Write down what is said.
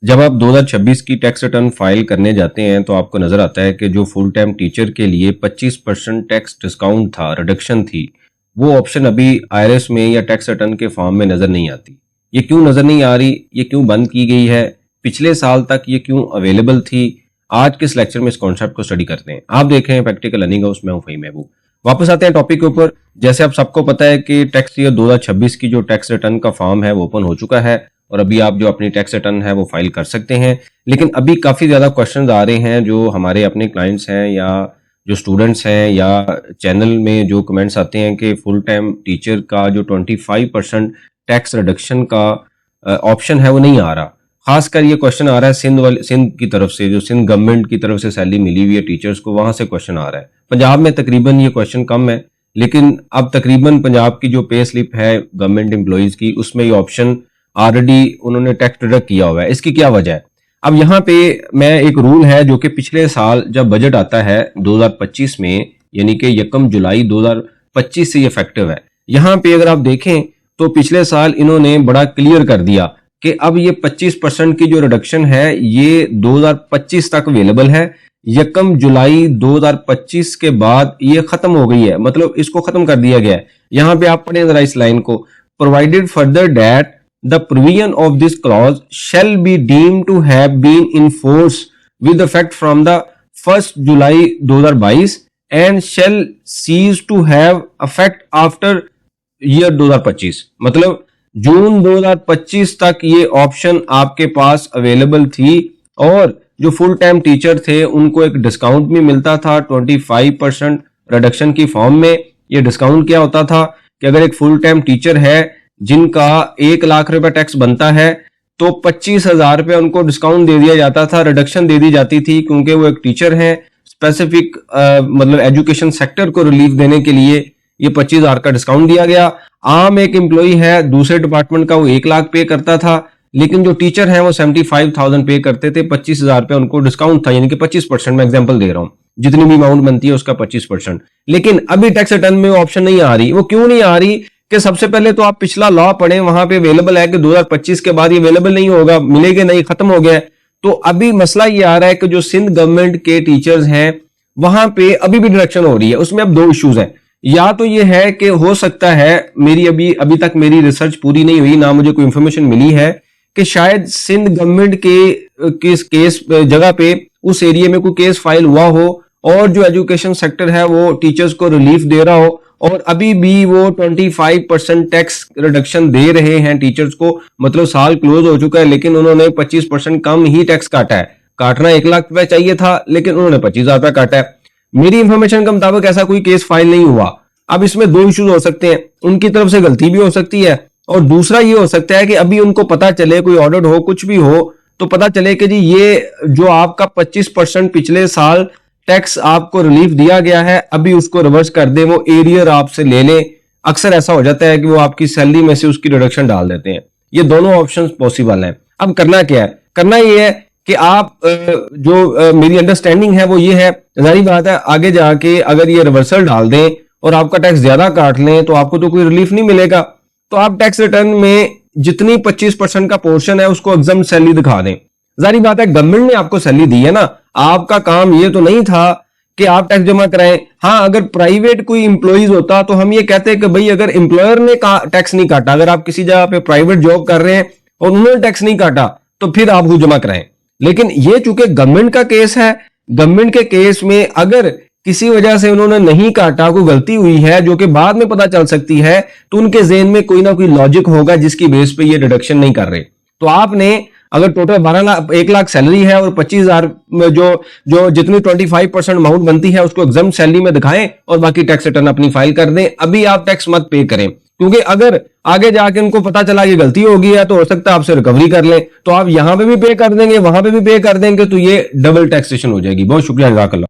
जब आप 2026 की टैक्स रिटर्न फाइल करने जाते हैं तो आपको नजर आता है कि जो फुल टाइम टीचर के लिए 25% टैक्स डिस्काउंट था, रिडक्शन थी, वो ऑप्शन अभी आईआरएस में या टैक्स रिटर्न के फॉर्म में नजर नहीं आती। ये क्यों नजर नहीं आ रही, ये क्यों बंद की गई है, पिछले साल तक ये क्यों अवेलेबल थी? आज के इस लेक्चर में इस कॉन्सेप्ट को स्टडी करते हैं। आप देख रहे हैं प्रैक्टिकल अर्निंग हाउस, मैं हूं फहीम महबूब। वापस आते हैं टॉपिक के ऊपर। जैसे आप सबको पता है कि टैक्स ईयर 2026 की जो टैक्स रिटर्न का फॉर्म है वो ओपन हो चुका है और अभी आप जो अपनी टैक्स रिटर्न है वो फाइल कर सकते हैं। लेकिन अभी काफी ज्यादा क्वेश्चंस आ रहे हैं जो हमारे अपने क्लाइंट्स हैं या जो स्टूडेंट्स हैं या चैनल में जो कमेंट्स आते हैं कि फुल टाइम टीचर का जो 25% टैक्स रिडक्शन का ऑप्शन है वो नहीं आ रहा। खासकर ये क्वेश्चन आ रहा है सिंध की तरफ से, जो सिंध गवर्नमेंट की तरफ से सैलरी मिली हुई है टीचर्स को, वहां से क्वेश्चन आ रहा है। पंजाब में तकरीबन ये क्वेश्चन कम है, लेकिन अब तकरीबन पंजाब की जो पे स्लिप है गवर्नमेंट एम्प्लॉइज की, उसमें ये ऑप्शन ऑलरेडी उन्होंने टैक्स डिडक्ट किया हुआ है। इसकी क्या वजह है? अब यहाँ पे मैं एक रूल है जो कि पिछले साल जब बजट आता है 2025 में, यानी कि 1 जुलाई 2025 से ये इफेक्टिव है। यहाँ पे अगर आप देखें तो पिछले साल इन्होंने बड़ा क्लियर कर दिया कि अब ये 25% की जो रिडक्शन है ये 2025 तक अवेलेबल है। 1 जुलाई 2025 के बाद ये खत्म हो गई है, मतलब इसको खत्म कर दिया गया है। यहाँ पे आप पढ़ें जरा इस लाइन को, provided further that the provision of this clause shall be deemed to have been in force with effect from the 1 July 2022 and shall cease to have effect after year 2025। मतलब जून 2025 तक ये ऑप्शन आपके पास available थी और जो full time teacher थे उनको एक डिस्काउंट भी मिलता था 25% रिडक्शन की फॉर्म में। ये डिस्काउंट क्या होता था कि अगर एक फुल टाइम टीचर है जिनका 1 लाख रुपए टैक्स बनता है तो 25,000 रुपए उनको डिस्काउंट दे दिया जाता था, रिडक्शन दे दी जाती थी, क्योंकि वो एक टीचर है। स्पेसिफिक मतलब एजुकेशन सेक्टर को रिलीफ देने के लिए ये 25,000 का डिस्काउंट दिया गया। आम एक एम्प्लॉई है दूसरे डिपार्टमेंट का, वो 1 लाख पे करता था, लेकिन जो टीचर है वो 75,000 पे करते थे। 25,000 रुपए उनको डिस्काउंट था, यानी कि 25%, मैं एग्जांपल दे रहा हूं, जितनी भी अमाउंट बनती है उसका 25%। लेकिन अभी टैक्स रिटर्न में वो ऑप्शन नहीं आ रही। वो क्यों नहीं आ रही? कि सबसे पहले तो आप पिछला लॉ पढ़ें, वहां पे अवेलेबल है कि 2025 के बाद ये अवेलेबल नहीं होगा, मिलेगा नहीं, खत्म हो गया है। तो अभी मसला ये आ रहा है कि जो सिंध गवर्नमेंट के टीचर्स हैं वहां पे अभी भी डिडक्शन हो रही है। उसमें अब 2 इश्यूज हैं। या तो ये है कि हो सकता है, मेरी अभी तक मेरी रिसर्च पूरी नहीं हुई, ना मुझे कोई इंफॉर्मेशन मिली है कि शायद सिंध गवर्नमेंट के केस जगह पे उस एरिया में कोई केस फाइल हुआ हो और जो एजुकेशन सेक्टर है वो टीचर्स को रिलीफ दे रहा हो और अभी भी वो 25% टैक्स रिडक्शन दे रहे हैं टीचर्स को। मतलब साल क्लोज हो चुका है लेकिन उन्होंने 25% कम ही टैक्स काटा है। काटना 1 लाख रुपए चाहिए था लेकिन उन्होंने 25,000 रुपए काटा है। मेरी इंफॉर्मेशन के मुताबिक ऐसा कोई केस फाइल नहीं हुआ। अब इसमें 2 इश्यूज हो सकते हैं, उनकी तरफ से गलती भी हो सकती है और दूसरा ये हो सकता है कि अभी उनको पता चले, कोई ऑडिट हो, कुछ भी हो, तो पता चले कि जी ये जो आपका 25% पिछले साल टैक्स आपको रिलीफ दिया गया है अभी उसको रिवर्स कर दे, वो एरियर आपसे ले ले। अक्सर ऐसा हो जाता है कि वो आपकी सैलरी में से उसकी डिडक्शन डाल देते हैं। ये दोनों ऑप्शंस पॉसिबल हैं। अब करना क्या है? करना ये है कि आप जो मेरी अंडरस्टैंडिंग है वो ये है, जाहिर बात है आगे जाके अगर ये रिवर्सल डाल दें और आपका टैक्स ज्यादा काट लें तो आपको तो कोई रिलीफ नहीं मिलेगा। तो आप टैक्स रिटर्न में जितनी 25% का पोर्शन है उसको एग्जम्प्ट सैलरी दिखा दें। जाहिर बात है गवर्नमेंट ने आपको सैलरी दी है ना, आपका काम ये तो नहीं था कि आप टैक्स जमा कराएं। हाँ, अगर प्राइवेट कोई इंप्लॉइज होता तो हम ये कहते हैं कि भाई अगर एम्प्लॉयर ने टैक्स नहीं काटा, अगर आप किसी जगह पे प्राइवेट जॉब कर रहे हैं और उन्होंने टैक्स नहीं काटा तो फिर आप वो जमा कराएं। लेकिन ये चूंकि गवर्नमेंट का केस है, गवर्नमेंट के केस में अगर किसी वजह से उन्होंने नहीं काटा, कोई गलती हुई है जो कि बाद में पता चल सकती है, तो उनके ज़हन में कोई ना कोई लॉजिक होगा जिसकी बेस पे ये डिडक्शन नहीं कर रहे। तो आपने अगर टोटल 1 लाख सैलरी है और 25,000 जो जितनी 25% अमाउंट बनती है उसको एग्जम्प्ट सैलरी में दिखाएं और बाकी टैक्स रिटर्न अपनी फाइल कर दें। अभी आप टैक्स मत पे करें, क्योंकि अगर आगे जाके उनको पता चला कि गलती हो गई है तो हो सकता है आपसे रिकवरी कर लें। तो आप यहां पे भी पे कर देंगे, वहां पे भी पे कर देंगे, तो ये डबल टैक्सेशन हो जाएगी। बहुत शुक्रिया, जज़ाकल्लाह।